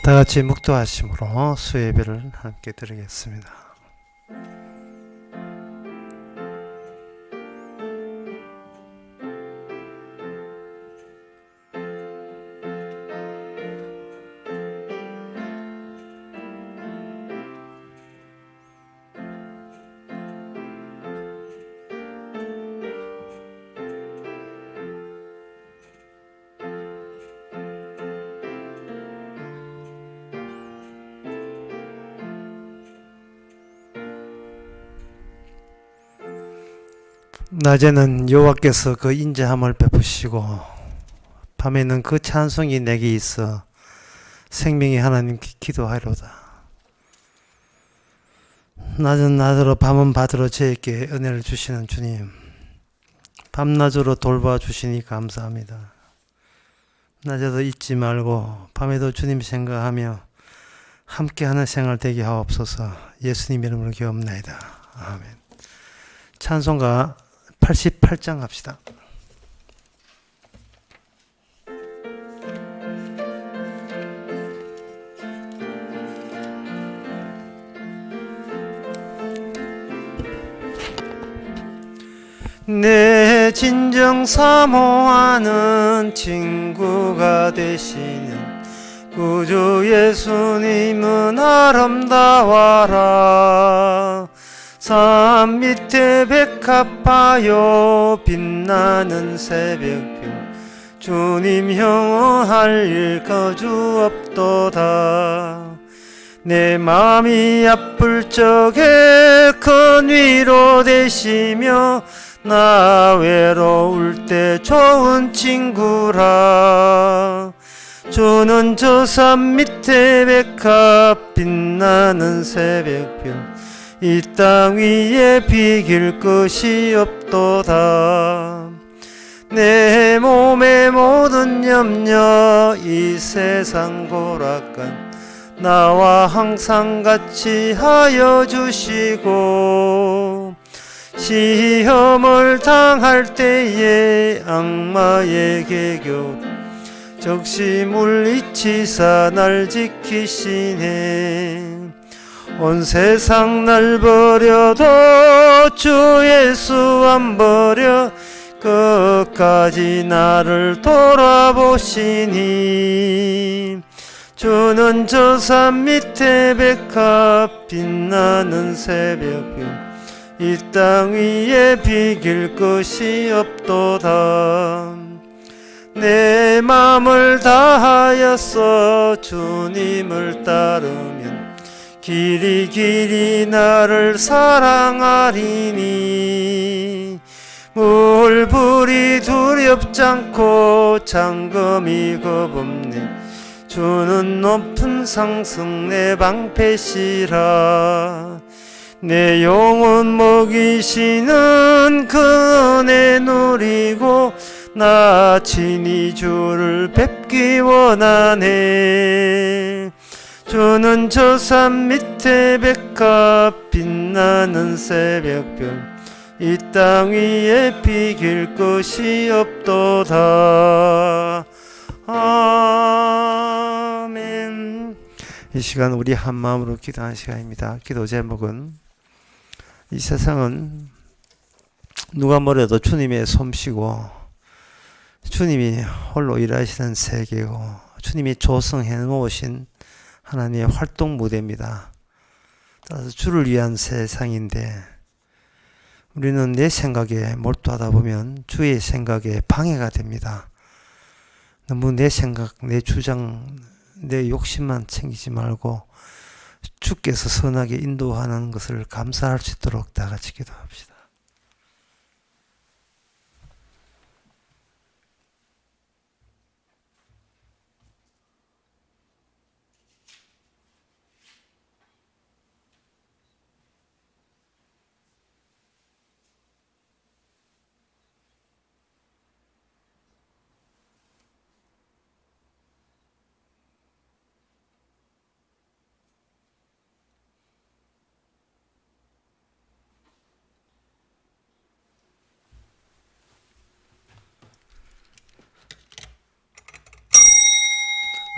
다 같이 묵도하심으로 수예배를 함께 드리겠습니다. 낮에는 여호와께서 그 인자함을 베푸시고 밤에는 그 찬송이 내게 있어 생명의 하나님께 기도하리로다. 낮은 낮으로 밤은 받으러 저에게 은혜를 주시는 주님, 밤낮으로 돌봐주시니 감사합니다. 낮에도 잊지 말고 밤에도 주님 생각하며 함께하는 생활 되게 하옵소서. 예수님 이름으로 기도합나이다. 아멘. 찬송가 88장 합시다. 내 진정 사모하는 친구가 되시는 구주 예수님은 아름다워라. 산 밑에 백합하여 빛나는 새벽별 주님 형언할 일 거주 없도다. 내 맘이 아플 적에 큰 위로 되시며 나 외로울 때 좋은 친구라. 주는 저 산 밑에 백합 빛나는 새벽별 이 땅 위에 비길 것이 없도다. 내 몸의 모든 염려 이 세상 고락간 나와 항상 같이 하여 주시고 시험을 당할 때에 악마에게 적시 물리치사 날 지키시네. 온 세상 날 버려도 주 예수 안 버려 끝까지 나를 돌아보시니. 주는 저 산 밑에 백합 빛나는 새벽별 이 땅 위에 비길 것이 없도다. 내 맘을 다하여서 주님을 따르면 길이 길이 나를 사랑하리니. 물불이 두렵지 않고 잠금이 겁없네. 주는 높은 상승 내 방패시라. 내 영혼 먹이시는 그 은혜 누리고 나 친히 주를 뵙기 원하네. 주는 저 산 밑에 백합 빛나는 새벽별 이 땅 위에 비길 것이 없도다. 아멘. 이 시간 우리 한 마음으로 기도하는 시간입니다. 기도 제목은 이 세상은 누가 뭐래도 주님의 솜씨고 주님이 홀로 일하시는 세계고 주님이 조성해 놓으신 하나님의 활동 무대입니다. 따라서 주를 위한 세상인데 우리는 내 생각에 몰두하다 보면 주의 생각에 방해가 됩니다. 너무 내 생각, 내 주장, 내 욕심만 챙기지 말고 주께서 선하게 인도하는 것을 감사할 수 있도록 다 같이 기도합시다.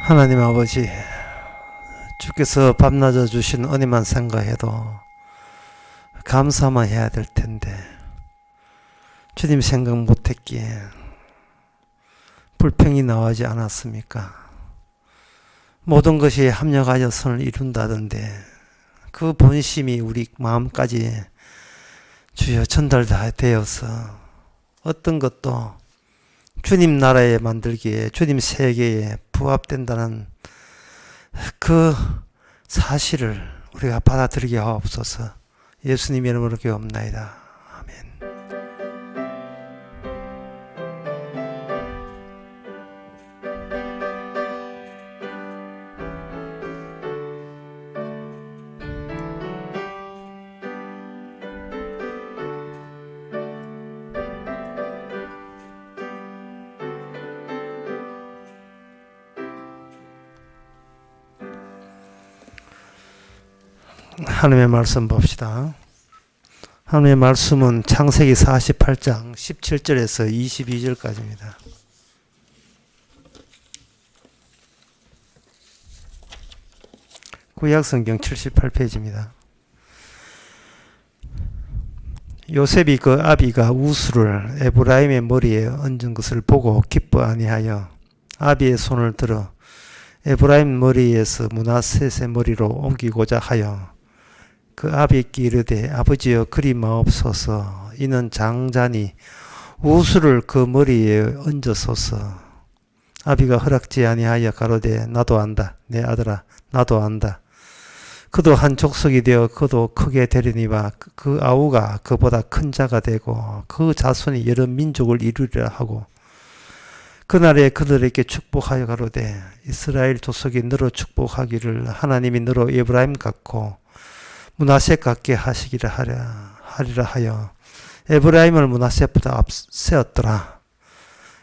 하나님 아버지, 주께서 밤낮에 주신 은혜만 생각해도 감사만 해야 될 텐데 주님 생각 못했기에 불평이 나오지 않았습니까? 모든 것이 합력하여 선을 이룬다던데 그 본심이 우리 마음까지 주여 전달 다 되어서 어떤 것도 주님 나라에 만들기에 주님 세계에 부합된다는 그 사실을 우리가 받아들이게 하옵소서. 예수님 이름으로 기도합나이다. 아멘. 하나님의 말씀 봅시다. 하나님의 말씀은 창세기 48장 17절에서 22절까지입니다. 구약성경 78페이지입니다. 요셉이 그 아비가 우수를 에브라임의 머리에 얹은 것을 보고 기뻐 아니하여 아비의 손을 들어 에브라임 머리에서 므낫셋의 머리로 옮기고자 하여 그 아비께 이르되 아버지여 그리 마옵소서. 이는 장자니 우수를 그 머리에 얹어소서. 아비가 허락지 아니하여 가로되 나도 안다. 내 아들아 나도 안다. 그도 한 족속이 되어 그도 크게 되리니와 그 아우가 그보다 큰 자가 되고 그 자손이 여러 민족을 이루리라 하고 그날에 그들에게 축복하여 가로되 이스라엘 족속이 너로 축복하기를 하나님이 너로 에브라임 같고 므낫셋 같게 하시기를 하리라 하여 에브라임을 므낫셋보다 앞세웠더라.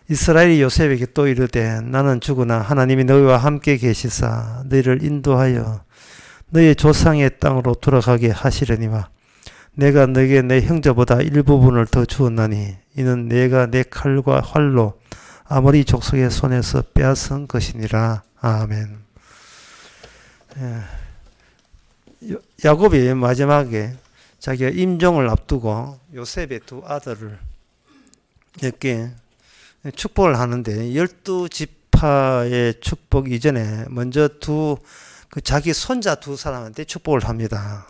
이스라엘이 요셉에게 또 이르되 나는 죽으나 하나님이 너희와 함께 계시사 너희를 인도하여 너희 조상의 땅으로 돌아가게 하시려니와 내가 너에게 내 형제보다 일부분을 더 주었나니 이는 내가 내 칼과 활로 아모리 족속의 손에서 빼앗은 것이니라. 아멘. 야곱이 마지막에 자기가 임종을 앞두고 요셉의 두 아들을 이렇게 축복을 하는데 12지파의 축복 이전에 먼저 자기 손자 두 사람한테 축복을 합니다.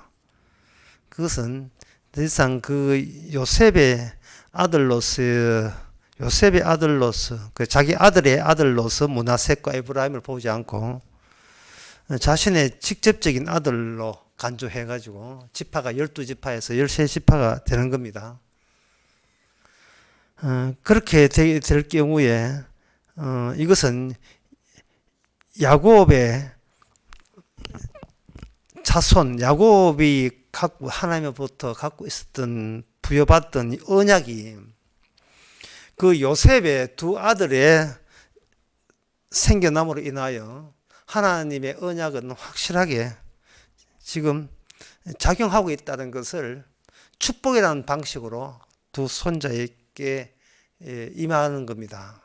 그것은 더 이상 그 요셉의 아들로서 자기 아들의 아들로서 므낫셋과 에브라임을 보지 않고 자신의 직접적인 아들로 간주해가지고 지파가 12지파에서 13지파가 되는 겁니다. 그렇게 될 경우에 이것은 야곱의 자손, 야곱이 하나님으로부터 갖고 있었던 부여받던 언약이 그 요셉의 두 아들의 생겨남으로 인하여 하나님의 언약은 확실하게 지금 작용하고 있다는 것을 축복이라는 방식으로 두 손자에게 임하는 겁니다.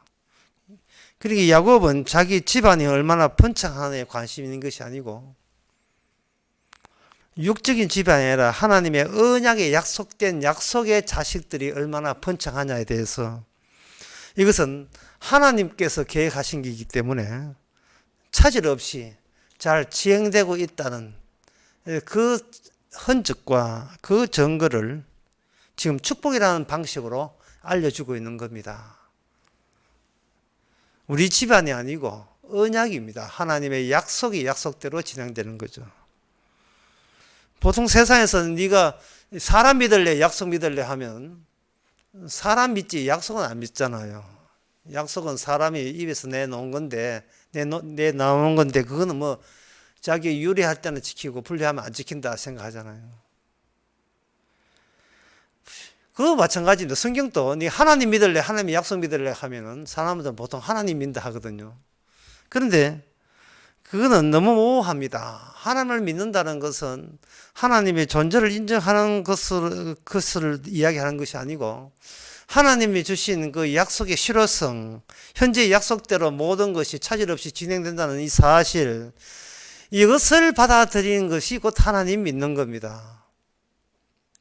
그러니까 야곱은 자기 집안이 얼마나 번창하느냐에 관심이 있는 것이 아니고 육적인 집안이 아니라 하나님의 언약에 약속된 약속의 자식들이 얼마나 번창하냐에 대해서 이것은 하나님께서 계획하신 것이기 때문에 차질 없이 잘 지행되고 있다는 그 흔적과 그 증거를 지금 축복이라는 방식으로 알려주고 있는 겁니다. 우리 집안이 아니고 언약입니다. 하나님의 약속이 약속대로 진행되는 거죠. 보통 세상에서는 네가 사람 믿을래 약속 믿을래 하면 사람 믿지 약속은 안 믿잖아요. 약속은 사람이 입에서 내놓은 건데 내놓은 건데 그거는 뭐 자기 유리할 때는 지키고 불리하면 안 지킨다 생각하잖아요. 그거 마찬가지입니다. 성경도 네 하나님 믿을래 하나님 약속 믿을래 하면은 사람들은 보통 하나님 믿는다 하거든요. 그런데 그거는 너무 모호합니다. 하나님을 믿는다는 것은 하나님의 존재를 인정하는 것을 이야기하는 것이 아니고 하나님이 주신 그 약속의 실효성, 현재 약속대로 모든 것이 차질 없이 진행된다는 이 사실, 이것을 받아들이는 것이 곧 하나님 믿는 겁니다.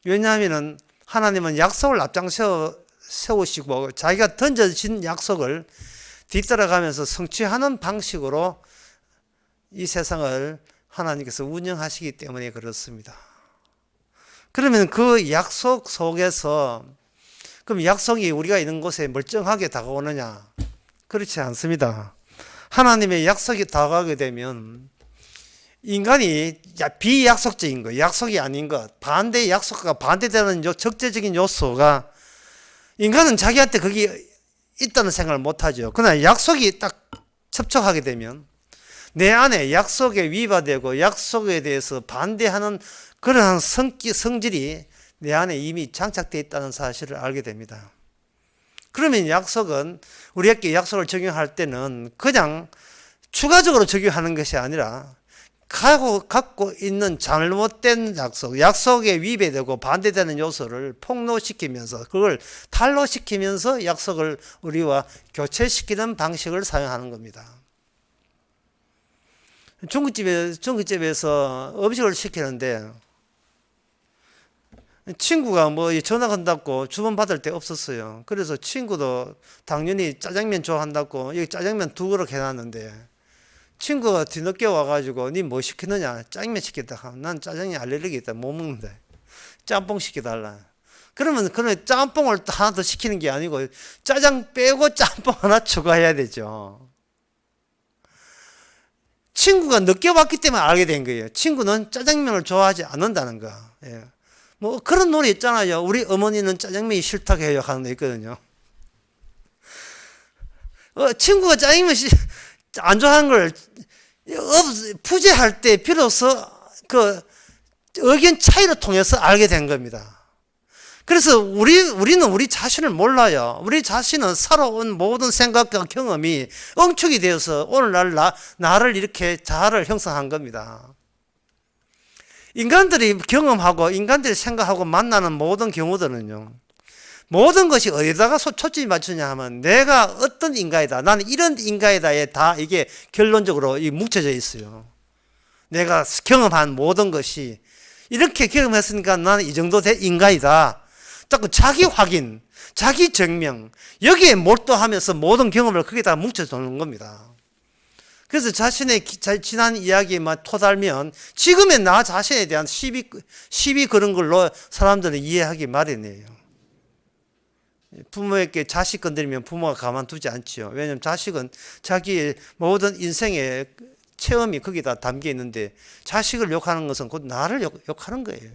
왜냐하면 하나님은 약속을 앞장서 세우시고 자기가 던져진 약속을 뒤따라가면서 성취하는 방식으로 이 세상을 하나님께서 운영하시기 때문에 그렇습니다. 그러면 그 약속 속에서 그럼 약속이 우리가 있는 곳에 멀쩡하게 다가오느냐? 그렇지 않습니다. 하나님의 약속이 다가가게 되면 인간이 비약속적인 것, 약속이 아닌 것, 반대 약속과 반대되는 적대적인 요소가 인간은 자기한테 거기 있다는 생각을 못하죠. 그러나 약속이 딱 접촉하게 되면 내 안에 약속에 위반되고 약속에 대해서 반대하는 그러한 성질이 내 안에 이미 장착되어 있다는 사실을 알게 됩니다. 그러면 약속은 우리에게 약속을 적용할 때는 그냥 추가적으로 적용하는 것이 아니라 갖고 있는 잘못된 약속, 약속에 위배되고 반대되는 요소를 폭로시키면서 그걸 탄로시키면서 약속을 우리와 교체시키는 방식을 사용하는 겁니다. 중국집에서 음식을 시키는데 친구가 전화 건다고 주문 받을 데 없었어요. 그래서 친구도 당연히 짜장면 좋아한다고 여기 짜장면 2그릇 해놨는데 친구가 뒤늦게 와가지고 니 뭐 시키느냐? 짜장면 시켰다. 난 짜장면 알레르기 있다. 못 먹는데 짬뽕 시켜달라. 그러면 짬뽕을 하나 더 시키는 게 아니고 짜장 빼고 짬뽕 하나 추가해야 되죠. 친구가 늦게 왔기 때문에 알게 된 거예요. 친구는 짜장면을 좋아하지 않는다는 거. 예. 그런 노래 있잖아요. 우리 어머니는 짜장면이 싫다고 해요 하는 거 있거든요. 친구가 짜장면 안 좋아하는 걸 부재할 때 비로소 그 의견 차이를 통해서 알게 된 겁니다. 그래서 우리는 우리 자신을 몰라요. 우리 자신은 살아온 모든 생각과 경험이 응축이 되어서 오늘날 나를 이렇게 자아를 형성한 겁니다. 인간들이 경험하고 인간들이 생각하고 만나는 모든 경우들은요. 모든 것이 어디다가 초점이 맞추냐 하면 내가 어떤 인간이다. 나는 이런 인간이다에 다 이게 결론적으로 뭉쳐져 있어요. 내가 경험한 모든 것이 이렇게 경험했으니까 나는 이 정도 된 인간이다. 자꾸 자기 확인, 자기 증명 여기에 몰두하면서 모든 경험을 거기다 뭉쳐두는 겁니다. 그래서 자신의 지난 이야기만 토달면 지금의 나 자신에 대한 시비 그런 걸로 사람들은 이해하기 마련이에요. 부모에게 자식 건드리면 부모가 가만두지 않지요. 왜냐하면 자식은 자기의 모든 인생의 체험이 거기다 담겨 있는데 자식을 욕하는 것은 곧 나를 욕하는 거예요.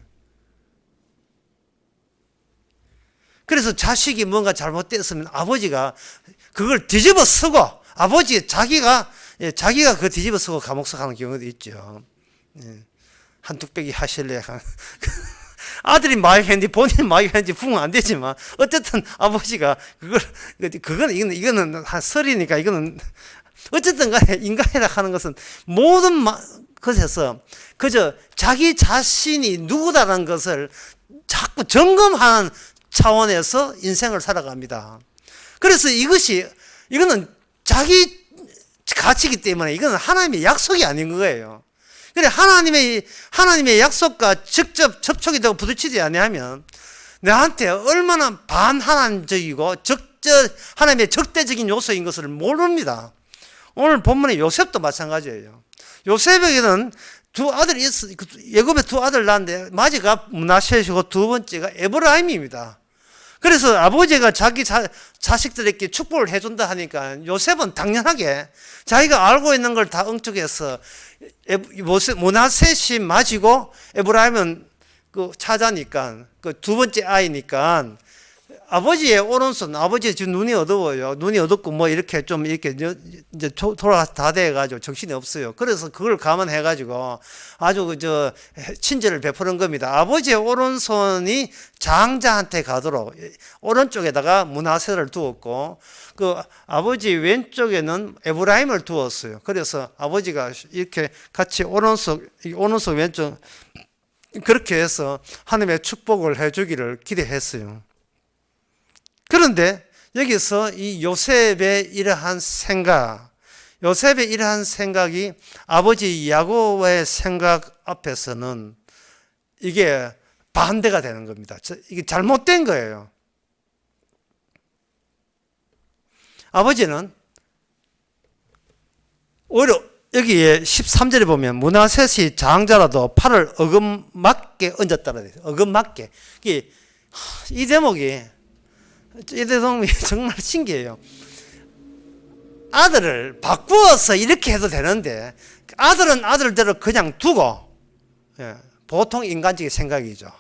그래서 자식이 뭔가 잘못됐으면 아버지가 그걸 뒤집어 쓰고 자기가 그 뒤집어 쓰고 감옥 가는 경우도 있죠. 한뚝배기 하실래? 아들이 많이 했는지 본인이 많이 했는지 부응 안 되지만 어쨌든 아버지가 이거는 한 설이니까 이거는 어쨌든 간에 인간이라 하는 것은 모든 것에서 그저 자기 자신이 누구다라는 것을 자꾸 점검하는 차원에서 인생을 살아갑니다. 그래서 이거는 자기 가치이기 때문에 이거는 하나님의 약속이 아닌 거예요. 그래 하나님의 약속과 직접 접촉이 되고 부딪히지 아니하면 나한테 얼마나 반하나님적이고 하나님의 적대적인 요소인 것을 모릅니다. 오늘 본문의 요셉도 마찬가지예요. 요셉에게는 두 아들이 있어. 예굽에 두 아들 낳았는데 마지가 므낫세이고 두 번째가 에브라임입니다. 그래서 아버지가 자기 자식들에게 축복을 해준다 하니까 요셉은 당연하게 자기가 알고 있는 걸 다 응축해서 므낫셋이 맞이고 에브라임은 그 차자니까 그 두 번째 아이니까 아버지의 오른손, 아버지 지금 눈이 어두워요. 눈이 어둡고 이렇게 이제 돌아가서 다 돼가지고 정신이 없어요. 그래서 그걸 감안해가지고 아주 친절을 베푸는 겁니다. 아버지의 오른손이 장자한테 가도록 오른쪽에다가 므낫세를 두었고 그 아버지 왼쪽에는 에브라임을 두었어요. 그래서 아버지가 이렇게 같이 오른손 왼쪽 그렇게 해서 하나님의 축복을 해주기를 기대했어요. 그런데 여기서 이 요셉의 이러한 생각, 요셉의 이러한 생각이 아버지 야곱의 생각 앞에서는 이게 반대가 되는 겁니다. 이게 잘못된 거예요. 아버지는 오히려 여기에 13절에 보면 므낫셋이 장자라도 팔을 어긋맞게 얹었다라 돼요. 어긋맞게. 이 대목이 정말 신기해요. 아들을 바꾸어서 이렇게 해도 되는데 아들은 아들대로 그냥 두고, 보통 인간적인 생각이죠.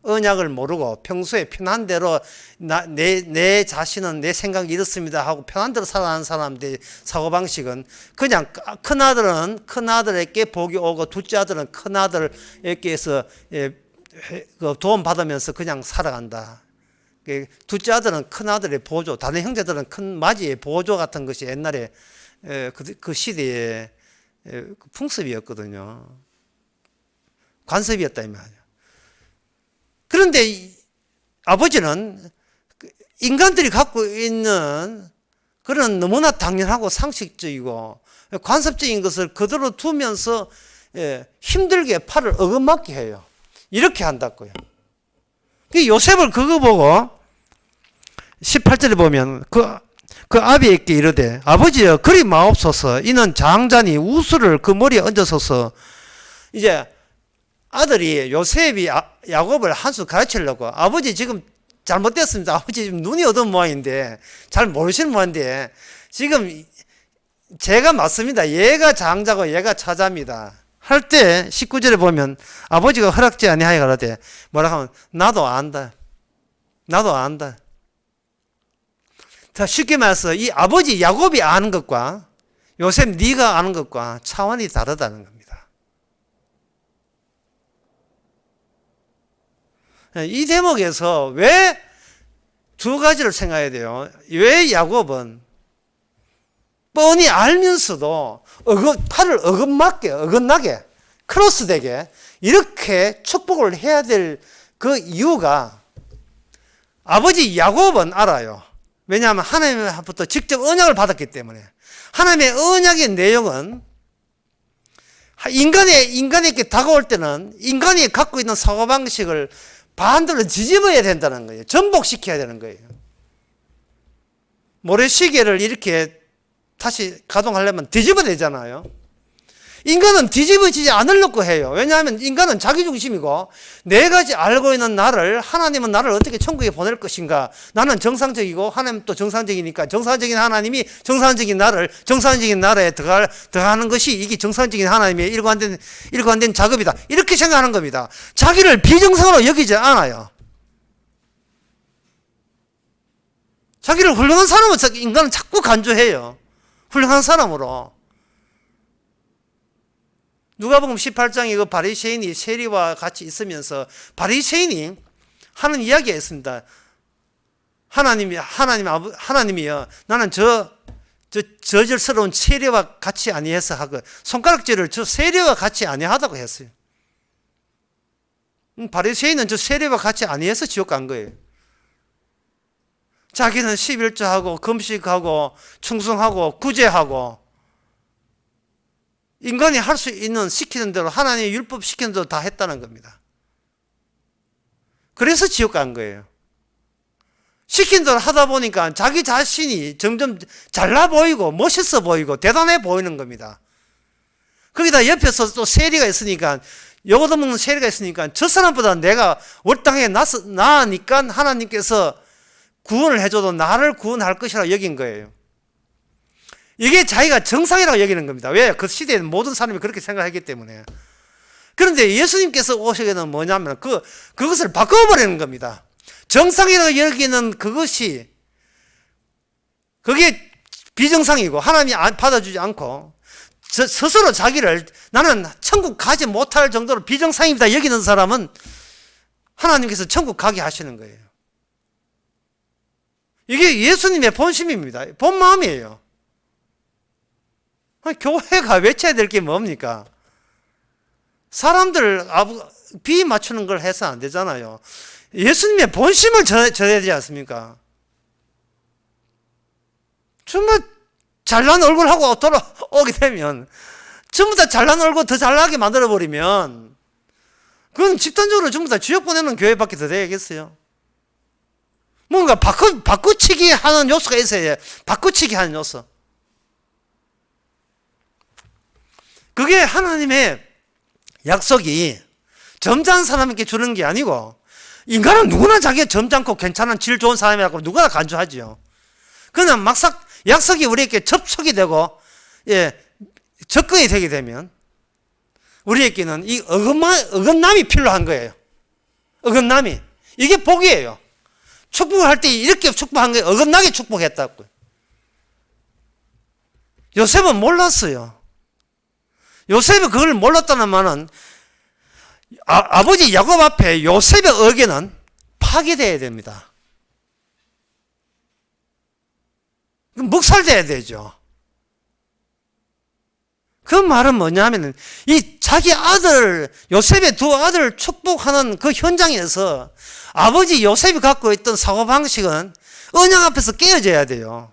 언약을 모르고 평소에 편한 대로 내 자신은 내 생각이 이렇습니다 하고 편한 대로 살아가는 사람들의 사고방식은 그냥 큰아들은 큰아들에게 복이 오고 둘째 아들은 큰아들에게서 도움받으면서 그냥 살아간다. 둘째 아들은 큰아들의 보조, 다른 형제들은 큰 맏이의 보조 같은 것이 옛날에 그 시대의 풍습이었거든요. 관습이었다 이 말이에요. 그런데 아버지는 인간들이 갖고 있는 그런 너무나 당연하고 상식적이고 관습적인 것을 그대로 두면서 힘들게 팔을 어긋맞게 해요. 이렇게 한다고요. 요셉을 그거 보고 18절에 보면 그 아비에게 이르되 아버지여 그리 마옵소서 이는 장자니 우수를 그 머리에 얹어서서 이제 아들이 요셉이 야곱을 한 수 가르치려고 아버지 지금 잘못됐습니다. 아버지 지금 눈이 어두운 모양인데 잘 모르시는 모양인데 지금 제가 맞습니다. 얘가 장자고 얘가 차자입니다. 할 때 19절에 보면 아버지가 허락지 아니하여 가라되 뭐라 하면 나도 안다. 나도 안다. 자, 쉽게 말해서 이 아버지 야곱이 아는 것과 요셉 네가 아는 것과 차원이 다르다는 겁니다. 이 대목에서 왜 두 가지를 생각해야 돼요. 왜 야곱은 뻔히 알면서도 팔을 어긋나게 크로스되게 이렇게 축복을 해야 될 그 이유가 아버지 야곱은 알아요. 왜냐하면 하나님부터 직접 언약을 받았기 때문에. 하나님의 언약의 내용은 인간에게 다가올 때는 인간이 갖고 있는 사고방식을 반대로 뒤집어야 된다는 거예요. 전복시켜야 되는 거예요. 모래시계를 이렇게 다시 가동하려면 뒤집어야 되잖아요. 인간은 뒤집어지지 않으려고 해요. 왜냐하면 인간은 자기중심이고 내가 알고 있는 나를, 하나님은 나를 어떻게 천국에 보낼 것인가, 나는 정상적이고 하나님은 또 정상적이니까 정상적인 하나님이 정상적인 나를 정상적인 나라에 더하는 것이 이게 정상적인 하나님의 일관된 작업이다, 이렇게 생각하는 겁니다. 자기를 비정상으로 여기지 않아요. 자기를 훌륭한 사람으로 인간은 자꾸 간주해요. 훌륭한 사람으로. 누가복음 18장에 그 바리새인이 세리와 같이 있으면서 바리새인이 하는 이야기가 있습니다. 하나님이요, 나는 저질스러운 세리와 같이 아니해서 하고 손가락질을 저 세리와 같이 아니하다고 했어요. 바리새인은 저 세리와 같이 아니해서 지옥 간 거예요. 자기는 11조하고 금식하고 충성하고 구제하고 인간이 할 수 있는 시키는 대로 하나님의 율법 시키는 대로 다 했다는 겁니다. 그래서 지옥 간 거예요. 시킨 대로 하다 보니까 자기 자신이 점점 잘나 보이고 멋있어 보이고 대단해 보이는 겁니다. 거기다 옆에서 또 세리가 있으니까, 요거도 먹는 세리가 있으니까 저 사람보다 내가 월당에 나으니까 하나님께서 구원을 해줘도 나를 구원할 것이라고 여긴 거예요. 이게 자기가 정상이라고 여기는 겁니다. 왜? 그 시대에는 모든 사람이 그렇게 생각하기 때문에. 그런데 예수님께서 오시기는 뭐냐면 그것을 바꿔버리는 겁니다. 정상이라고 여기는 그게 비정상이고 하나님이 받아주지 않고 스스로 자기를 나는 천국 가지 못할 정도로 비정상입니다 여기는 사람은 하나님께서 천국 가게 하시는 거예요. 이게 예수님의 본심입니다. 본 마음이에요. 교회가 외쳐야 될 게 뭡니까? 사람들 비 맞추는 걸 해서 안 되잖아요. 예수님의 본심을 전해야 되지 않습니까? 정말 잘난 얼굴하고 돌아오게 되면 전부 다 잘난 얼굴 더 잘나게 만들어버리면 그건 집단적으로 전부 다 지옥 보내는 교회밖에 더 되겠어요. 뭔가 바꾸치기 하는 요소가 있어야 돼. 바꾸치기 하는 요소. 그게 하나님의 약속이 점잖은 사람에게 주는 게 아니고, 인간은 누구나 자기가 점잖고 괜찮은 질 좋은 사람이라고 누구나 간주하지요. 그러나 막상 약속이 우리에게 접촉이 되고, 접근이 되게 되면 우리에게는 이 어긋남이 필요한 거예요. 어긋남이. 이게 복이에요. 축복을 할 때 이렇게 축복한 거예요. 어긋나게 축복했다고요. 요셉은 몰랐어요. 요셉이 그걸 몰랐다는 말은 아버지 야곱 앞에 요셉의 의견은 파괴되어야 됩니다. 묵살돼야 되죠. 그 말은 뭐냐면 이 자기 아들 요셉의 두 아들을 축복하는 그 현장에서 아버지 요셉이 갖고 있던 사고방식은 언약 앞에서 깨어져야 돼요.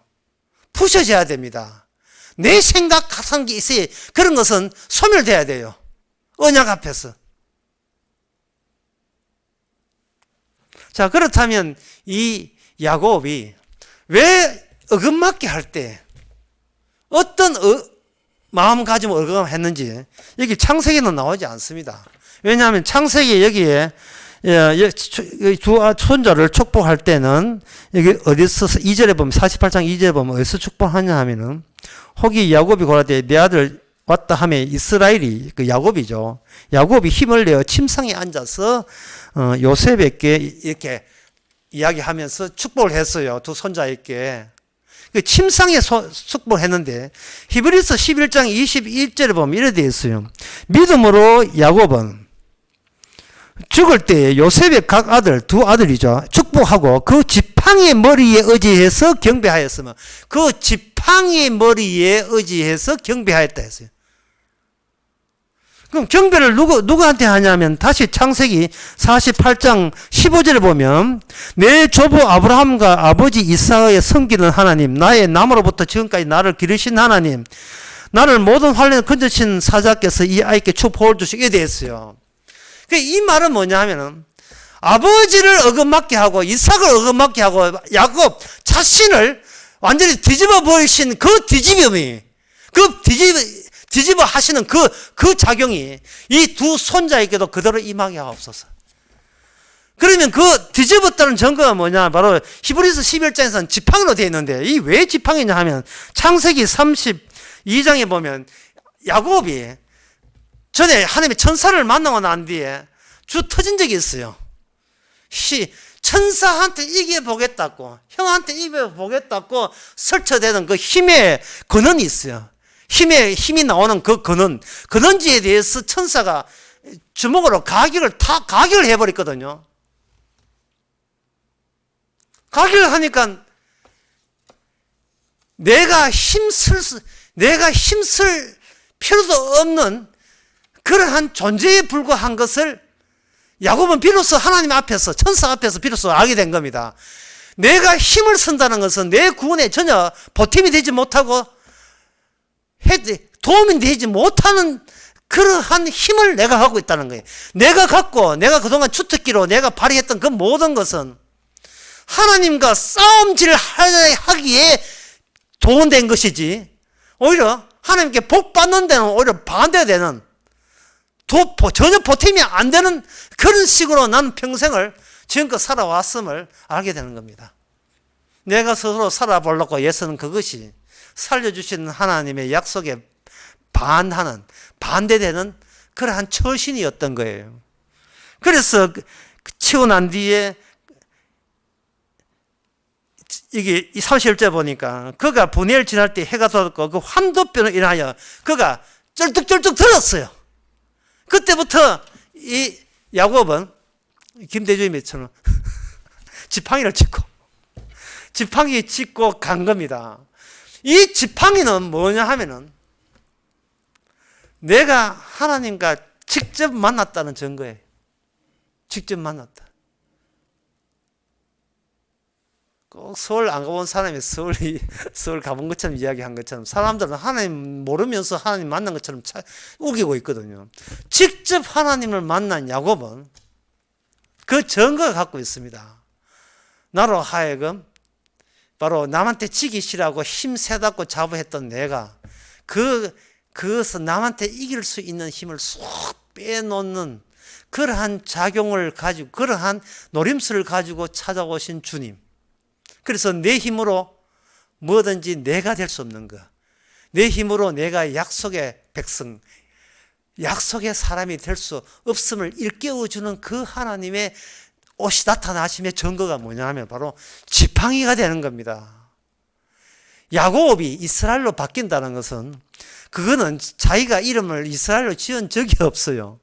부셔져야 됩니다. 내 생각한 게 있어야 그런 것은 소멸돼야 돼요. 언약 앞에서. 자, 그렇다면 이 야곱이 왜 어긋맞게 할 때 어떤 마음가짐을 어긋했는지 여기 창세기는 나오지 않습니다. 왜냐하면 창세기 여기에 두 손자를 축복할 때는 여기 어디서 2절에 보면 48장 2절에 보면 어디서 축복하냐 하면은 혹이 야곱이 고라되 내 아들 왔다 하며 이스라엘이 그 야곱이죠. 야곱이 힘을 내어 침상에 앉아서 요셉에게 이렇게 이야기하면서 축복을 했어요. 두 손자에게. 그 침상에 축복했는데 히브리서 11장 21절에 보면 이래 되어 있어요. 믿음으로 야곱은 죽을 때 요셉의 각 아들, 두 아들이죠. 축복하고 그 지팡이의 머리에 의지해서 경배하였으면 그 지팡이의 머리에 의지해서 경배하였다 했어요. 그럼 경배를 누구한테 하냐면 다시 창세기 48장 15절에 보면 내 조부 아브라함과 아버지 이삭의 섬기는 하나님, 나의 남으로부터 지금까지 나를 기르신 하나님, 나를 모든 환난을 건져신 사자께서 이 아이께 축복을 주시게 되었어요. 이 말은 뭐냐 하면은 아버지를 어긋맞게 하고 이삭을 어긋맞게 하고 야곱 자신을 완전히 뒤집어 버리신 그 뒤집음이 뒤집어 하시는 그 작용이 이 두 손자에게도 그대로 임하게 하옵소서. 그러면 그 뒤집었다는 증거가 뭐냐? 바로 히브리서 11장에서는 지팡이로 되어 있는데 이 왜 지팡이냐 하면 창세기 32장에 보면 야곱이 전에 하나님의 천사를 만나고 난 뒤에 주 터진 적이 있어요. 천사한테 이겨보겠다고 형한테 이겨보겠다고 설쳐대는 그 힘의 근원이 있어요. 힘이 나오는 그 근원지에 대해서 천사가 주먹으로 가격을 해버렸거든요. 가격을 하니까 내가 힘쓸 필요도 없는 그러한 존재에 불과한 것을 야곱은 비로소 하나님 앞에서 천사 앞에서 비로소 알게 된 겁니다. 내가 힘을 쓴다는 것은 내 구원에 전혀 보탬이 되지 못하고 도움이 되지 못하는 그러한 힘을 내가 갖고 있다는 거예요. 내가 그동안 주특기로 내가 발휘했던 그 모든 것은 하나님과 싸움질 하기에 동원된 것이지 오히려 하나님께 복 받는 데는 오히려 반대되는 전혀 보탬이 안 되는 그런 식으로 난 평생을 지금껏 살아왔음을 알게 되는 겁니다. 내가 스스로 살아보려고 애쓰는 그것이 살려주시는 하나님의 약속에 반대되는 그러한 처신이었던 거예요. 그래서 치고 난 뒤에 이게 31절 보니까 그가 분해를 지날 때 해가 돋았고 그 환도병을 인하여 그가 쩔뚝쩔뚝 들었어요. 그때부터 이 야곱은 김대중님처럼 지팡이를 짚고 간 겁니다. 이 지팡이는 뭐냐 하면은 내가 하나님과 직접 만났다는 증거예요. 직접 만났다. 꼭 서울 안 가본 사람이 서울 가본 것처럼 이야기한 것처럼 사람들은 하나님 모르면서 하나님 만난 것처럼 우기고 있거든요. 직접 하나님을 만난 야곱은 그 증거가 갖고 있습니다. 나로 하여금 바로 남한테 지기 싫어하고 힘 세닫고 자부했던 내가 그것은 남한테 이길 수 있는 힘을 쏙 빼놓는 그러한 작용을 가지고 그러한 노림수를 가지고 찾아오신 주님. 그래서 내 힘으로 뭐든지 내가 될 수 없는 것, 내 힘으로 내가 약속의 백성, 약속의 사람이 될 수 없음을 일깨워주는 그 하나님의 옷이 나타나심의 증거가 뭐냐 하면 바로 지팡이가 되는 겁니다. 야곱이 이스라엘로 바뀐다는 것은 그거는 자기가 이름을 이스라엘로 지은 적이 없어요.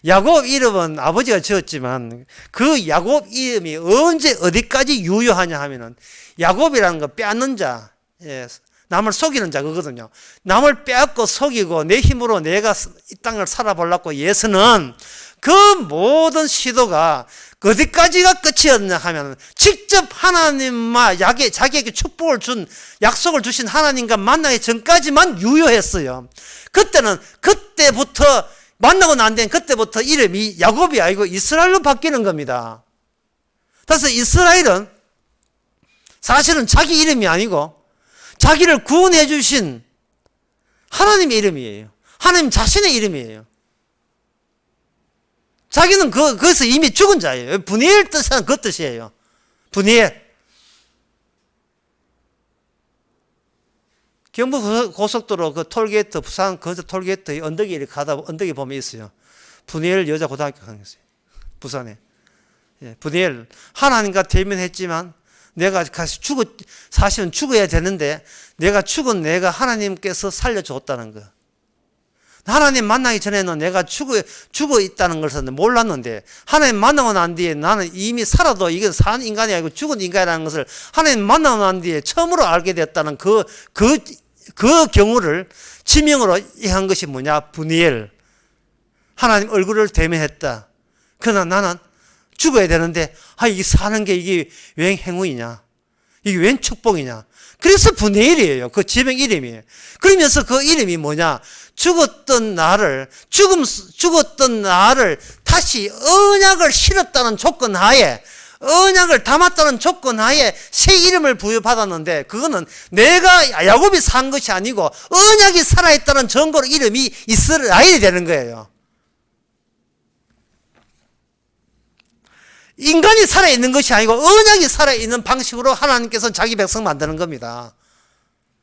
야곱 이름은 아버지가 지었지만 그 야곱 이름이 언제 어디까지 유효하냐 하면은 야곱이라는 거 빼앗는 자, 남을 속이는 자 그거든요. 남을 빼앗고 속이고 내 힘으로 내가 이 땅을 살아보려고 예서는 그 모든 시도가 어디까지가 끝이었냐 하면 직접 하나님과 자기에게 축복을 준 약속을 주신 하나님과 만나기 전까지만 유효했어요. 그때부터 만나고 난 뒤엔 그때부터 이름이 야곱이 아니고 이스라엘로 바뀌는 겁니다. 그래서 이스라엘은 사실은 자기 이름이 아니고 자기를 구원해 주신 하나님의 이름이에요. 하나님 자신의 이름이에요. 자기는 거기서 이미 죽은 자예요. 분이엘 뜻은 그 뜻이에요. 분이엘. 경부 고속도로 그 톨게이트, 부산 그 톨게이트 언덕에 이렇게 가다 언덕에 보면 있어요. 분이엘 여자 고등학교 가는 거어요. 부산에. 분이엘. 하나님과 대면했지만 내가 사실은 죽어야 되는데 내가 죽은 내가 하나님께서 살려줬다는 거. 하나님 만나기 전에는 내가 죽어 있다는 것을 몰랐는데 하나님 만나고 난 뒤에 나는 이미 살아도 이게 산 인간이 아니고 죽은 인간이라는 것을 하나님 만나고 난 뒤에 처음으로 알게 됐다는 그 경우를 지명으로 한 것이 뭐냐? 분이엘. 하나님 얼굴을 대면했다. 그러나 나는 죽어야 되는데 이게 사는 게 이게 웬 행운이냐? 이게 웬 축복이냐? 그래서 분이엘이에요. 그 지명 이름이에요. 그러면서 그 이름이 뭐냐? 죽었던 나를 다시 언약을 실었다는 조건 하에, 언약을 담았다는 조건 하에 새 이름을 부여받았는데, 그거는 내가 야곱이 산 것이 아니고 언약이 살아있다는 증거로 이름이 이스라엘이 되는 거예요. 인간이 살아있는 것이 아니고 언약이 살아있는 방식으로 하나님께서는 자기 백성 만드는 겁니다.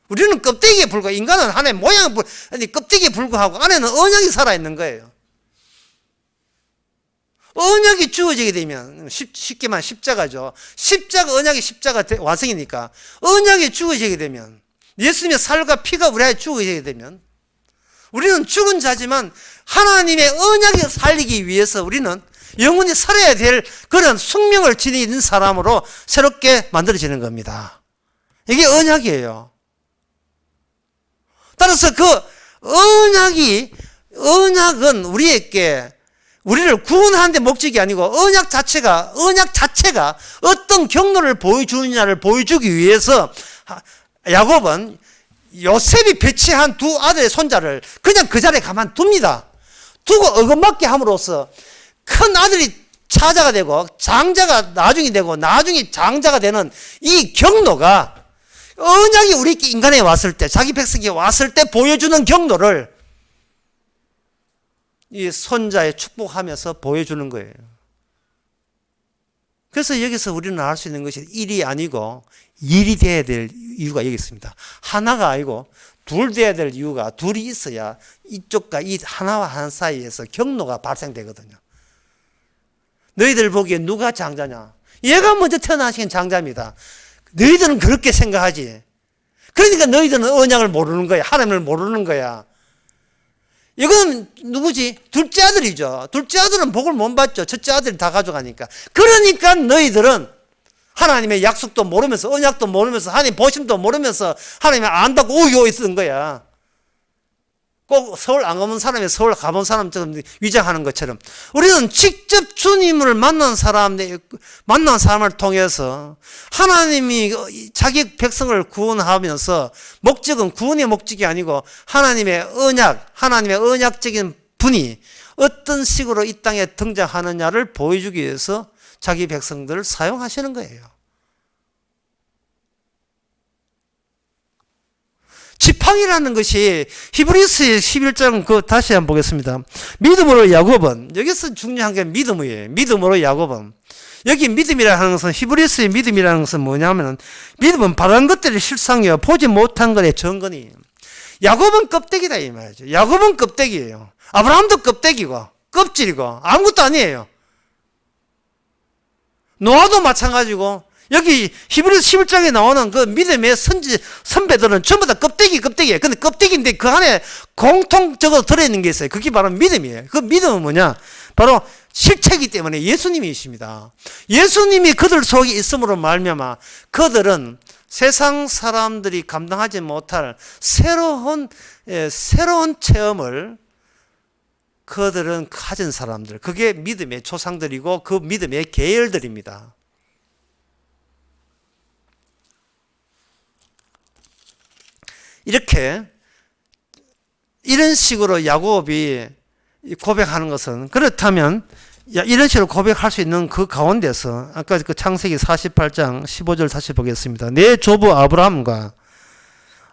우리는 껍데기에 불과하고 인간은 하나의 모양에 껍데기에 불과하고 안에는 언약이 살아있는 거예요. 언약이 주어지게 되면 쉽게 말하면 십자가죠. 언약이 십자가 완성이니까 언약이 주어지게 되면 예수님의 살과 피가 우리 안에 주어지게 되면 우리는 죽은 자지만 하나님의 언약을 살리기 위해서 우리는 영원히 살아야 될 그런 숙명을 지니는 사람으로 새롭게 만들어지는 겁니다. 이게 언약이에요. 따라서 그 언약은 우리를 구원하는 데 목적이 아니고 언약 자체가 어떤 경로를 보여주느냐를 보여주기 위해서 야곱은 요셉이 배치한 두 아들의 손자를 그냥 그 자리에 가만둡니다. 두고 어긋맞게 함으로써 큰 아들이 차자가 되고 장자가 나중이 되고 나중에 장자가 되는 이 경로가 언약이 우리 인간에 왔을 때, 자기 백성이 왔을 때 보여주는 경로를 이 손자에 축복하면서 보여주는 거예요. 그래서 여기서 우리는 알 수 있는 것이 일이 아니고 일이 돼야 될 이유가 여기 있습니다. 하나가 아니고 둘 돼야 될 이유가 둘이 있어야 이쪽과 이 하나와 하나 사이에서 경로가 발생되거든요. 너희들 보기에 누가 장자냐? 얘가 먼저 태어나신 장자입니다. 너희들은 그렇게 생각하지. 그러니까 너희들은 언약을 모르는 거야. 하나님을 모르는 거야. 이건 누구지? 둘째 아들이죠. 둘째 아들은 복을 못 받죠. 첫째 아들이 다 가져가니까. 그러니까 너희들은 하나님의 약속도 모르면서 언약도 모르면서 하나님 보심도 모르면서 하나님을 안다고 오요 있었던 거야. 꼭 서울 안 가본 사람이 서울 가본 사람처럼 위장하는 것처럼 우리는 직접 주님을 만난 사람을 통해서 하나님이 자기 백성을 구원하면서 목적은 구원의 목적이 아니고 하나님의 언약적인 분이 어떤 식으로 이 땅에 등장하느냐를 보여주기 위해서 자기 백성들을 사용하시는 거예요. 지팡이라는 것이 히브리서 11장 다시 한번 보겠습니다. 믿음으로 야곱은, 여기서 중요한 게 믿음이에요. 믿음으로 야곱은. 여기 믿음이라는 것은, 히브리서의 믿음이라는 것은 뭐냐면, 믿음은 바른 것들의 실상이요 보지 못한 것의 증거니. 야곱은 껍데기다 이 말이죠. 야곱은 껍데기예요. 아브라함도 껍데기고 껍질이고 아무것도 아니에요. 노아도 마찬가지고, 여기 히브리서 11장에 나오는 그 믿음의 선배들은 전부 다 껍데기예요. 근데 껍데기인데 그 안에 공통적으로 들어있는 게 있어요. 그게 바로 믿음이에요. 그 믿음은 뭐냐? 바로 실체이기 때문에 예수님이십니다. 예수님이 그들 속에 있음으로 말미암아 그들은 세상 사람들이 감당하지 못할 새로운 체험을 그들은 가진 사람들, 그게 믿음의 조상들이고 그 믿음의 계열들입니다. 이런 식으로 야곱이 고백하는 것은, 그렇다면 이런 식으로 고백할 수 있는 그 가운데서 아까 그 창세기 48장 15절 다시 보겠습니다. 내 조부 아브라함과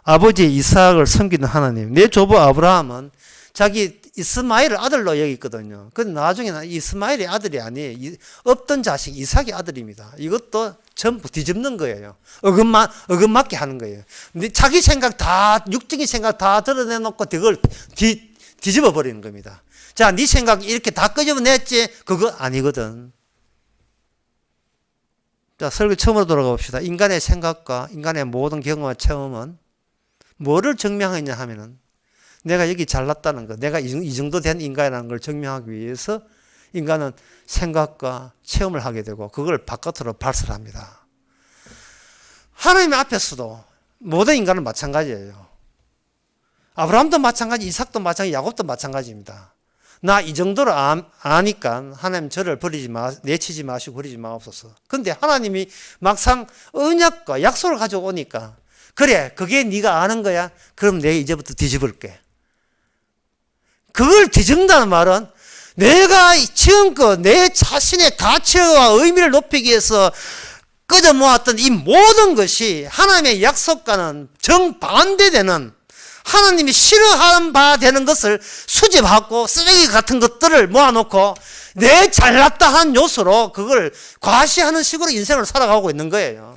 아버지 이삭을 섬기는 하나님. 내 조부 아브라함은 자기 이스마엘을 아들로 여기거든요. 근데 나중에는 이스마엘이 아들이 아니에요. 없던 자식 이삭이 아들입니다. 이것도 전부 뒤집는 거예요. 어긋맞게 하는 거예요. 근데 자기 생각 다, 육적인 생각 다 드러내놓고 그걸 뒤집어 버리는 겁니다. 자, 네 생각 이렇게 다 끄집어냈지? 그거 아니거든. 자, 설교 처음으로 돌아가 봅시다. 인간의 생각과 인간의 모든 경험과 체험은 뭐를 증명하느냐 하면은, 내가 여기 잘났다는 거, 내가 이 정도 된 인간이라는 걸 증명하기 위해서 인간은 생각과 체험을 하게 되고 그걸 바깥으로 발설합니다. 하나님 앞에서도 모든 인간은 마찬가지예요. 아브라함도 마찬가지, 이삭도 마찬가지, 야곱도 마찬가지입니다. 나 이 정도로 아니까 하나님 저를 내치지 마시고 버리지 마옵소서. 그런데 하나님이 막상 언약과 약속을 가져오니까, 그래, 그게 네가 아는 거야? 그럼 내가 이제부터 뒤집을게. 그걸 뒤집는다는 말은 내가 지금껏 내 자신의 가치와 의미를 높이기 위해서 끄져 모았던 이 모든 것이 하나님의 약속과는 정반대되는, 하나님이 싫어하는 바 되는 것을 수집하고 쓰레기 같은 것들을 모아놓고 내 잘났다 한 요소로 그걸 과시하는 식으로 인생을 살아가고 있는 거예요.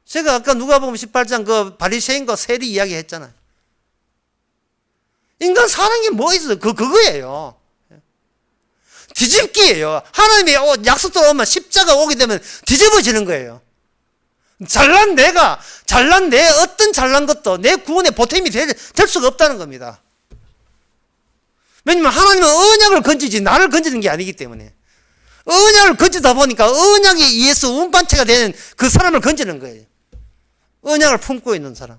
제가 아까 누가복음 18장 그 바리새인과 세리 이야기 했잖아요. 인간 사는 게 뭐 있어요? 그거예요. 뒤집기예요. 하나님의 약속도 오면 십자가 오게 되면 뒤집어지는 거예요. 잘난 내 어떤 잘난 것도 내 구원의 보탬이 될 수가 없다는 겁니다. 왜냐면 하나님은 언약을 건지지 나를 건지는 게 아니기 때문에, 언약을 건지다 보니까 언약에 의해서 운반체가 되는 그 사람을 건지는 거예요. 언약을 품고 있는 사람.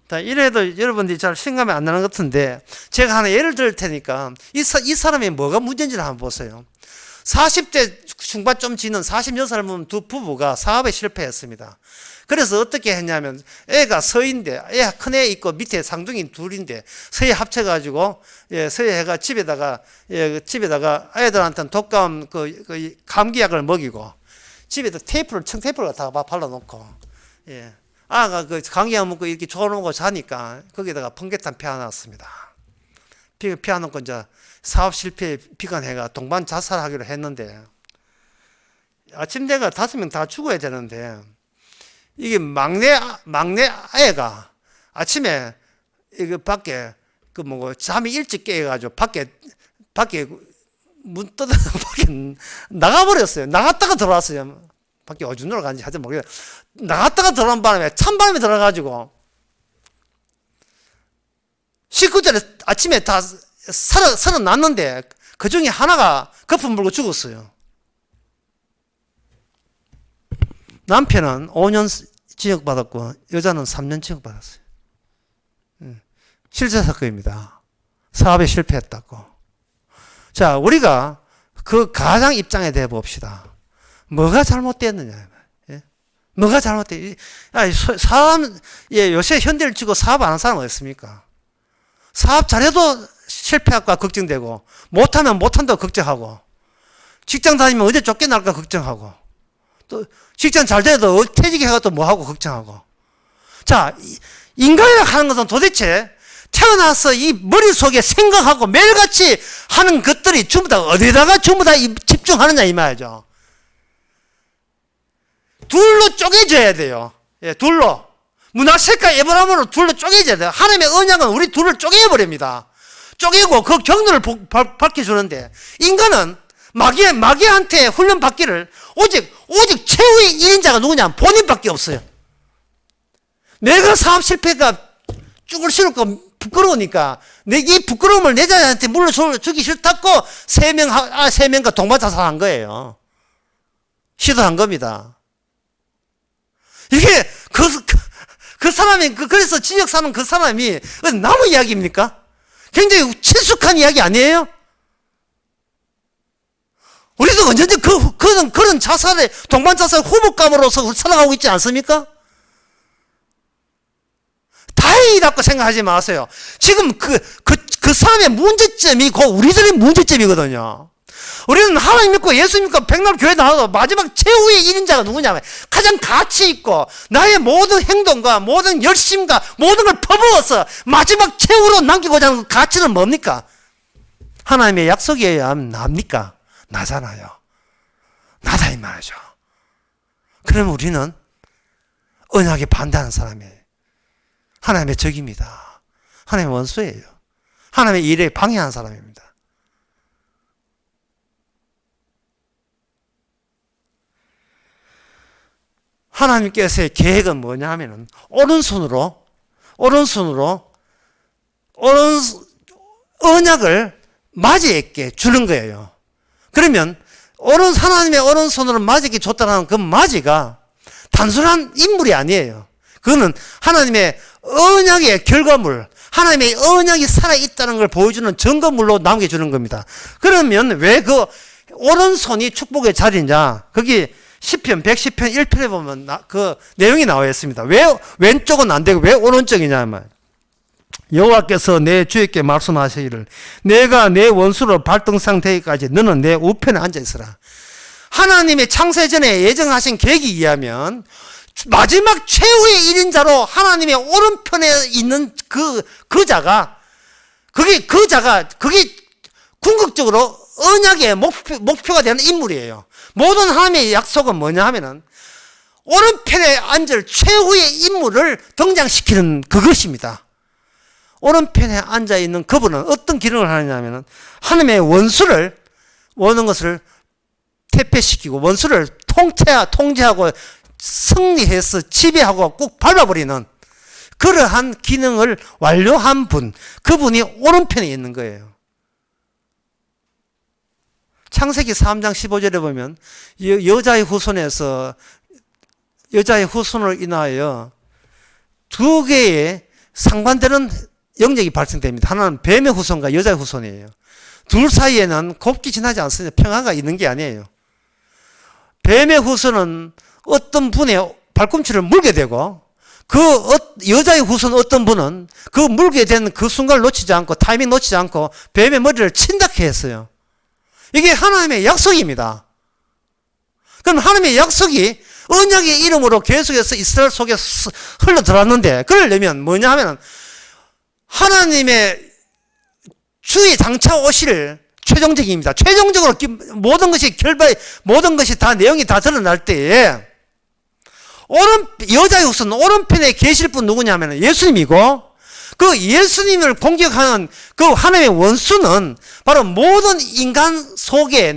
자, 이래도 여러분들이 잘 실감이 안 나는 것 같은데 제가 하나 예를 들 테니까 이 사람이 뭐가 문제인지를 한번 보세요. 40대 중반 좀 지는 46살 두 부부가 사업에 실패했습니다. 그래서 어떻게 했냐면, 애가 서인데, 큰애 있고 밑에 상둥이 둘인데 서예 합쳐가지고, 서예가 집에다가 애들한테는 독감 감기약을 먹이고 집에다 청테이프를 다 발라놓고, 아가 감기약 먹고 이렇게 졸아놓고 자니까 거기다가 번개탄 피워놨습니다. 피워놓고 이제 사업 실패에 비관해가 동반 자살하기로 했는데, 아침 내가 5명 다 죽어야 되는데, 이게 막내 아이가 아침에 이거 밖에 잠이 일찍 깨가지고 밖에 문 뜯어 밖에 나가버렸어요. 나갔다가 들어왔어요. 밖에 어디로 가는지 하여튼 모르겠어요. 나갔다가 들어온 바람에 찬바람이 들어가지고 식구들이 아침에 다 살아났는데 그 중에 하나가 거품 물고 죽었어요. 남편은 5년 징역받았고 여자는 3년 징역받았어요. 실제 사건입니다. 사업에 실패했다고. 자, 우리가 그 가장 입장에 대해 봅시다. 뭐가 잘못됐느냐. 예? 뭐가 잘못됐, 사업, 예, 요새 현대를 치고 사업 안 하는 사람 어디 있습니까? 사업 잘해도 실패할까 걱정되고, 못하면 못한다고 걱정하고, 직장 다니면 언제 쫓겨날까 걱정하고, 또 직장 잘 돼도 퇴직해가 또 뭐하고 걱정하고. 자, 인간이라 하는 것은 도대체 태어나서 이 머릿속에 생각하고 매일같이 하는 것들이 전부 다 어디다가 전부 다 집중하느냐 이 말이죠. 둘로 쪼개져야 돼요. 예, 둘로. 문하세과 에브라임으로 둘로 쪼개져야 돼요. 하나님의 언약은 우리 둘을 쪼개버립니다. 쪼개고 그 경로를 밝혀주는데, 인간은 마귀한테 훈련 받기를 오직 최후의 1인자가 누구냐? 본인밖에 없어요. 내가 사업 실패가 쭈글 싫을까 부끄러우니까 이 부끄러움을 내 자녀한테 물려주기 싫다고 세 명과 동반자살한 거예요. 시도한 겁니다. 이게 그 사람이 그래서 지역 사는 그 사람이 나무 이야기입니까? 굉장히 친숙한 이야기 아니에요? 우리도 언제든지 그런 자살에 동반자살 후보감으로서 살아가고 있지 않습니까? 다행이라고 생각하지 마세요. 지금 그 사람의 문제점이 곧 우리들의 문제점이거든요. 우리는 하나님 믿고 예수 믿고 백날 교회 나와도 마지막 최후의 1인자가 누구냐면 가장 가치 있고 나의 모든 행동과 모든 열심과 모든 걸 퍼부어서 마지막 최후로 남기고자 하는 가치는 뭡니까? 하나님의 약속이어야 납니까? 나잖아요. 나다 이 말이죠. 그러면 우리는 언약에 반대하는 사람이에요. 하나님의 적입니다. 하나님의 원수예요. 하나님의 일에 방해하는 사람입니다. 하나님께서의 계획은 뭐냐 하면은 오른손으로 언약을 맞이에게 주는 거예요. 그러면 하나님의 오른손으로 맞이에게 줬다는 그 맞이가 단순한 인물이 아니에요. 그거는 하나님의 언약의 결과물, 하나님의 언약이 살아있다는 걸 보여주는 증거물로 남겨주는 겁니다. 그러면 왜 그 오른손이 축복의 자리냐? 거기 시편 110편 1편에 보면 그 내용이 나와 있습니다. 왜 왼쪽은 안 되고 왜 오른쪽이냐면, 여호와께서 내 주에게 말씀하시기를 내가 내 원수로 발등상 되기까지 너는 내 우편에 앉아 있으라. 하나님의 창세전에 예정하신 계획에 의하면 마지막 최후의 1인자로 하나님의 오른편에 있는 그게 궁극적으로 언약의 목표가 되는 인물이에요. 모든 하나님의 약속은 뭐냐 하면은 오른편에 앉을 최후의 인물을 등장시키는 그것입니다. 오른편에 앉아있는 그분은 어떤 기능을 하느냐면은 하나님의 모든 것을 퇴폐시키고 원수를 통제하고 승리해서 지배하고 꼭 밟아버리는 그러한 기능을 완료한 그분이 오른편에 있는 거예요. 창세기 3장 15절에 보면 여자의 후손으로 인하여 두 개의 상반되는 영역이 발생됩니다. 하나는 뱀의 후손과 여자의 후손이에요. 둘 사이에는 곱게 지나지 않습니다. 평화가 있는 게 아니에요. 뱀의 후손은 어떤 분의 발꿈치를 물게 되고 여자의 후손 어떤 분은 그 물게 된 그 순간을 놓치지 않고 타이밍 놓치지 않고 뱀의 머리를 친다게 했어요. 이게 하나님의 약속입니다. 그럼 하나님의 약속이 언약의 이름으로 계속해서 이스라엘 속에 흘러들었는데 그러려면 뭐냐 하면 하나님의 주의 장차 오실 최종적입니다. 최종적으로 모든 것이 다 내용이 다 드러날 때에 여자의 후손 오른편에 계실 분 누구냐면 예수님이고 그 예수님을 공격하는 그 하나님의 원수는 바로 모든 인간 속에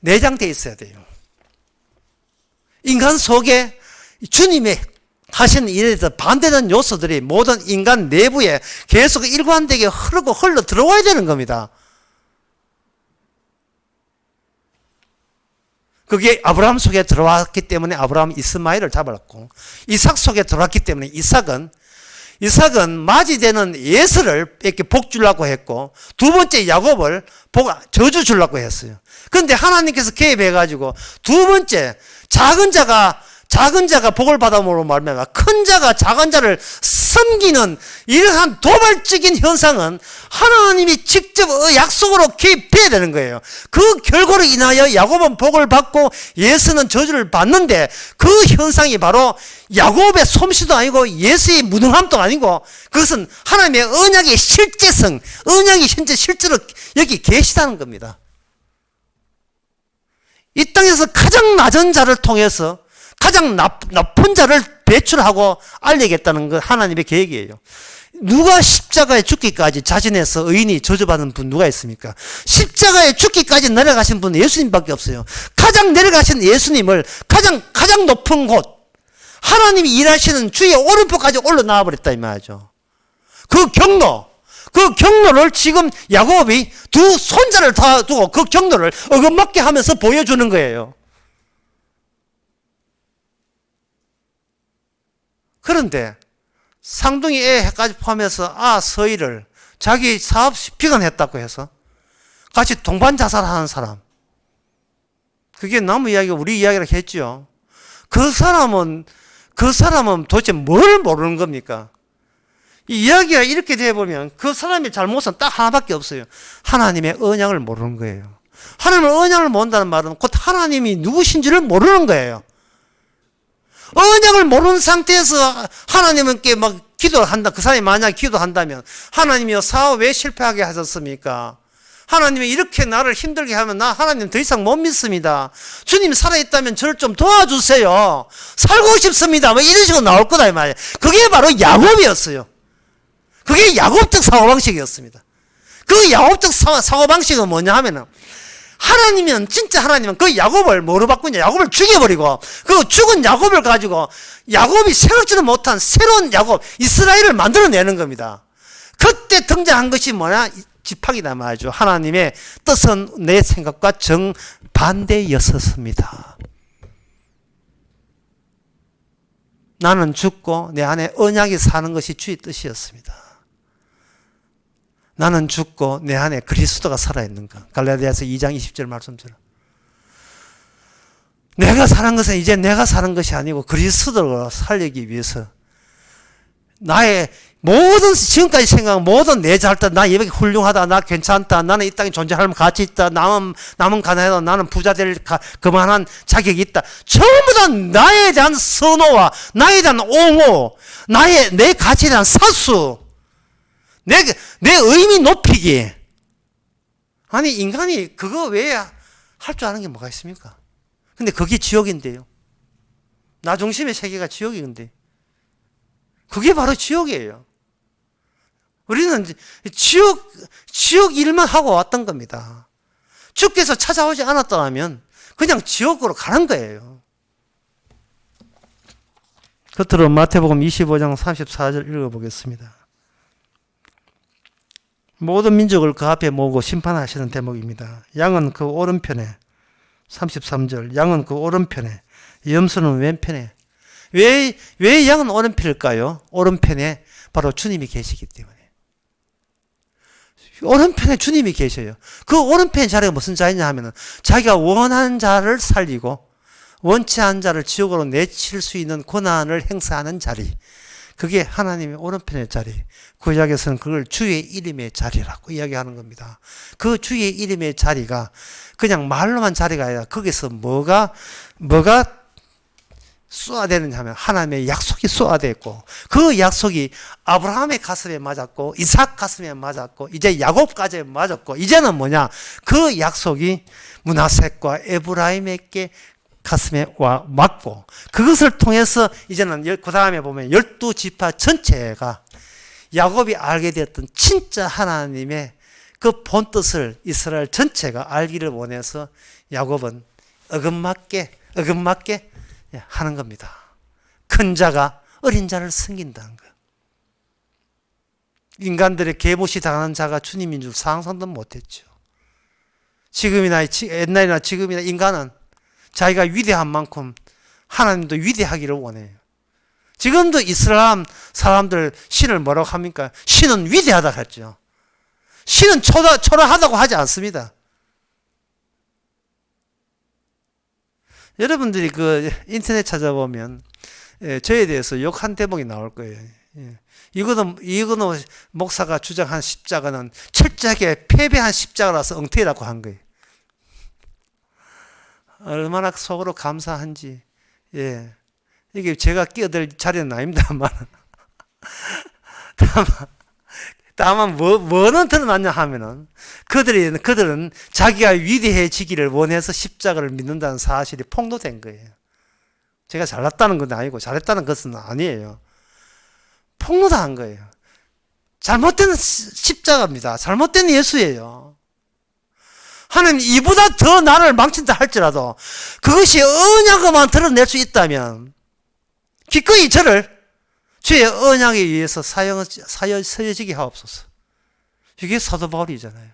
내장되어 있어야 돼요. 인간 속에 주님의 하시는 일에 반대되는 요소들이 모든 인간 내부에 계속 일관되게 흘러 들어와야 되는 겁니다. 그게 아브라함 속에 들어왔기 때문에 아브라함 이스마엘을 잡았고 이삭 속에 들어왔기 때문에 이삭은 이삭은 맞이되는 에서를 이렇게 복 주려고 했고, 두 번째 야곱을 저주 주려고 했어요. 그런데 하나님께서 개입해가지고 두 번째 작은 자가 복을 받아므로 말미암아 큰 자가 작은 자를 섬기는 이러한 도발적인 현상은 하나님이 직접 약속으로 개입해야 되는 거예요. 그 결과로 인하여 야곱은 복을 받고 예수는 저주를 받는데, 그 현상이 바로 야곱의 솜씨도 아니고 예수의 무능함도 아니고, 그것은 하나님의 언약의 실제성, 언약이 현재 실제로 여기 계시다는 겁니다. 이 땅에서 가장 낮은 자를 통해서 가장 나쁜 자를 배출하고 알리겠다는 것, 하나님의 계획이에요. 누가 십자가에 죽기까지 자진해서 의인이 저주받은 분 누가 있습니까? 십자가에 죽기까지 내려가신 분은 예수님밖에 없어요. 가장 내려가신 예수님을 가장 높은 곳, 하나님이 일하시는 주의 오른쪽까지 올라나와 버렸다 이 말이죠. 그 경로를 지금 야곱이 두 손자를 다 두고 그 경로를 어긋맞게 하면서 보여주는 거예요. 그런데 쌍둥이 애까지 포함해서 서희를 자기 사업 비관했다고 해서 같이 동반 자살하는 사람, 그게 나무 이야기가 우리 이야기라고 했죠. 그 사람은 도대체 뭘 모르는 겁니까? 이 이야기가 이렇게 되어보면 그 사람의 잘못은 딱 하나밖에 없어요. 하나님의 언약을 모르는 거예요. 하나님의 언약을 모른다는 말은 곧 하나님이 누구신지를 모르는 거예요. 언약을 모르는 상태에서 하나님께 막 기도를 한다. 그 사람이 만약에 기도한다면, 하나님이요, 사업 왜 실패하게 하셨습니까? 하나님이 이렇게 나를 힘들게 하면 나 하나님 더 이상 못 믿습니다. 주님 살아있다면 저를 좀 도와주세요. 살고 싶습니다. 뭐 이런 식으로 나올 거다 이 말이에요. 그게 바로 야곱이었어요. 그게 야곱적 사고방식이었습니다. 그 야곱적 사고방식은 뭐냐 하면은, 진짜 하나님은 그 야곱을 뭐로 바꾸냐? 야곱을 죽여버리고, 그 죽은 야곱을 가지고 야곱이 생각지도 못한 새로운 야곱, 이스라엘을 만들어내는 겁니다. 그때 등장한 것이 뭐냐? 지팡이다 말이죠. 하나님의 뜻은 내 생각과 정반대였었습니다. 나는 죽고 내 안에 언약이 사는 것이 주의 뜻이었습니다. 나는 죽고 내 안에 그리스도가 살아있는 것. 갈라디아서 2장 20절 말씀처럼. 내가 사는 것은 이제 내가 사는 것이 아니고 그리스도가 살리기 위해서 나의 모든 지금까지 생각한 모든 내 잘다, 나 이렇게 훌륭하다, 나 괜찮다, 나는 이 땅에 존재할 가치 있다, 남은 가난해도 나는 부자 될 그만한 자격이 있다. 전부 다 나에 대한 선호와 나에 대한 옹호, 내 가치에 대한 사수, 내 의미 높이기. 아니, 인간이 그거 외에 할 줄 아는 게 뭐가 있습니까? 근데 그게 지옥인데요. 나 중심의 세계가 지옥인데. 그게 바로 지옥이에요. 우리는 지옥 일만 하고 왔던 겁니다. 주께서 찾아오지 않았더라면 그냥 지옥으로 가는 거예요. 끝으로 마태복음 25장 34절 읽어보겠습니다. 모든 민족을 그 앞에 모으고 심판하시는 대목입니다. 양은 그 오른편에, 33절, 양은 그 오른편에, 염소는 왼편에. 왜 양은 오른편일까요? 오른편에 바로 주님이 계시기 때문에. 오른편에 주님이 계셔요. 그 오른편 자리가 무슨 자리냐 하면은 자기가 원하는 자를 살리고 원치 않은 자를 지옥으로 내칠 수 있는 권한을 행사하는 자리. 그게 하나님의 오른편의 자리. 구약에서는 그걸 주의 이름의 자리라고 이야기하는 겁니다. 그 주의 이름의 자리가 그냥 말로만 자리가 아니라 거기서 뭐가 쏘아되느냐 하면 하나님의 약속이 쏘아되어 있고, 그 약속이 아브라함의 가슴에 맞았고 이삭 가슴에 맞았고 이제 야곱 가슴에 맞았고, 이제는 뭐냐, 그 약속이 므낫세과 에브라임에게 가슴에 맞고, 그것을 통해서 이제는 그 다음에 보면 12지파 전체가 야곱이 알게 되었던 진짜 하나님의 그 본뜻을 이스라엘 전체가 알기를 원해서 야곱은 어긋맞게 하는 겁니다. 큰 자가 어린 자를 섬긴다는 것. 인간들의 계보시 당하는 자가 주님인 줄 상상도 못했죠. 옛날이나 지금이나 인간은 자기가 위대한 만큼 하나님도 위대하기를 원해요. 지금도 이슬람 사람들 신을 뭐라고 합니까? 신은 위대하다 했죠. 신은 초라하다고 하지 않습니다. 여러분들이 그 인터넷 찾아보면 저에 대해서 욕 한 대목이 나올 거예요. 이거는 목사가 주장한 십자가는 철저하게 패배한 십자가라서 엉터리라고 한 거예요. 얼마나 속으로 감사한지. 이게 제가 끼어들 자리는 아닙니다만 다만 뭐는 드러났냐 하면은 그들은 자기가 위대해지기를 원해서 십자가를 믿는다는 사실이 폭로된 거예요. 제가 잘났다는 건 아니고 잘했다는 것은 아니에요. 폭로한 거예요. 잘못된 십자가입니다. 잘못된 예수예요. 하나님 이보다 더 나를 망친다 할지라도 그것이 언약으로만 드러낼 수 있다면 기꺼이 저를 주의 언약에 의해서 서여지게 하옵소서. 이게 사도 바울이잖아요.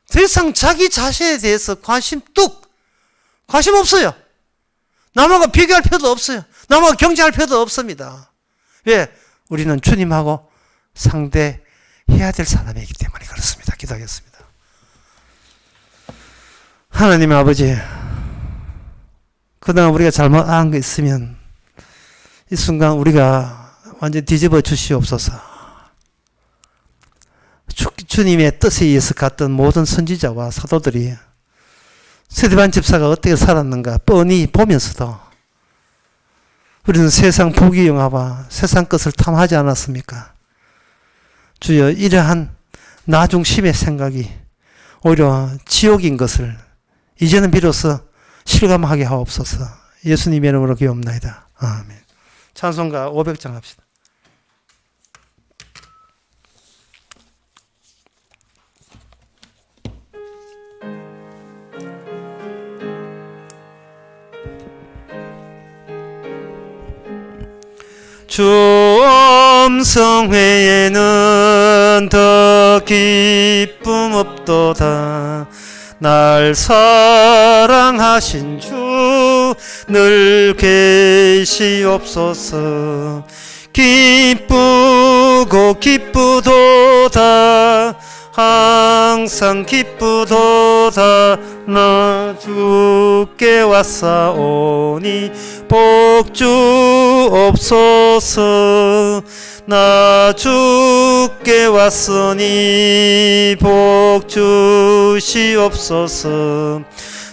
더 이상 자기 자신에 대해서 관심 없어요. 남하고 비교할 필요도 없어요. 남하고 경쟁할 필요도 없습니다. 왜? 우리는 주님하고 상대해야 될 사람이기 때문에 그렇습니다. 기도하겠습니다. 하나님 아버지, 그동안 우리가 잘못한 거 있으면 이 순간 우리가 완전 뒤집어 주시옵소서. 주님의 뜻에 의해서 갔던 모든 선지자와 사도들이 스데반 집사가 어떻게 살았는가 뻔히 보면서도 우리는 세상 부귀영화와 세상 것을 탐하지 않았습니까? 주여, 이러한 나 중심의 생각이 오히려 지옥인 것을 이제는 비로소 실감하게 하옵소서. 예수님의 이름으로 기도합나이다. 아멘. 찬송가 500장 합시다. 주 음성 외에는 더 기쁨 없도다. 날 사랑하신 주 늘 계시옵소서. 기쁘고 기쁘도다. 항상 기쁘도다. 나 주께 왔사오니 복주옵소서. 나 주께 왔으니 복주시옵소서.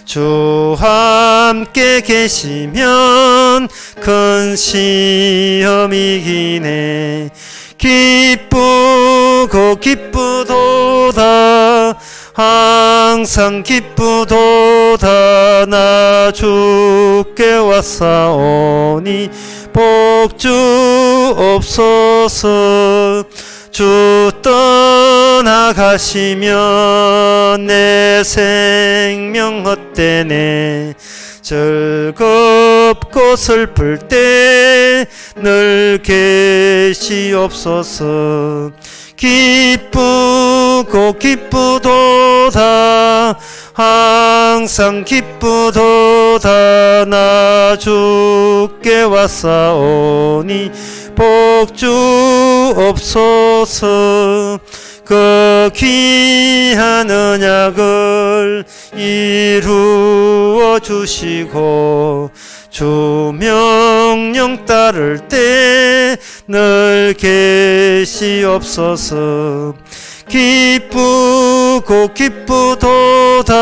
주 함께 계시면 큰 시험이기네. 기쁘고 기쁘도다. 항상 기쁘도다. 나 주께 왔사오니 복주옵소서. 주 떠나가시면 내 생명 헛되네. 즐겁고 슬플 때 늘 계시옵소서. 기쁘고 기쁘도다. 항상 기쁘도다. 나 주께 왔사오니 복주옵소서. 그 귀한 언약을 이루어 주시고 주 명령 따를 때 늘 계시옵소서. 기쁘고 기쁘도다.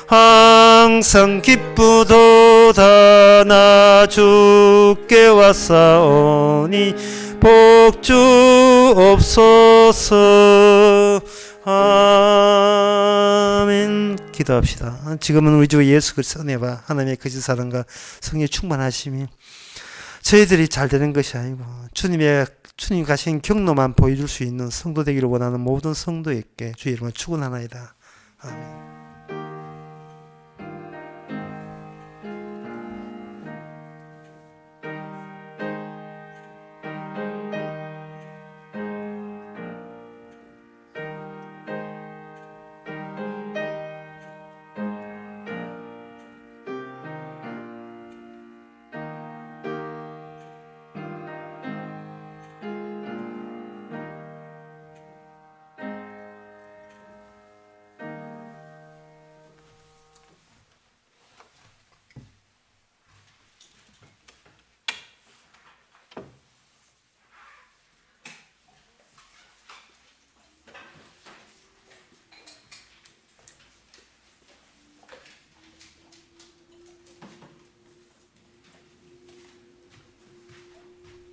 항상 기쁘도다. 나 주께 왔사오니 복주옵소서. 아멘. 기도합시다. 지금은 우리 주 예수 그리스도 은혜와 하나님의 거짓 사랑과 성령의 충만하심이 저희들이 잘 되는 것이 아니고 주님 가신 경로만 보여줄 수 있는 성도 되기를 원하는 모든 성도에게 주의 이름으로 축원하나이다. 아멘.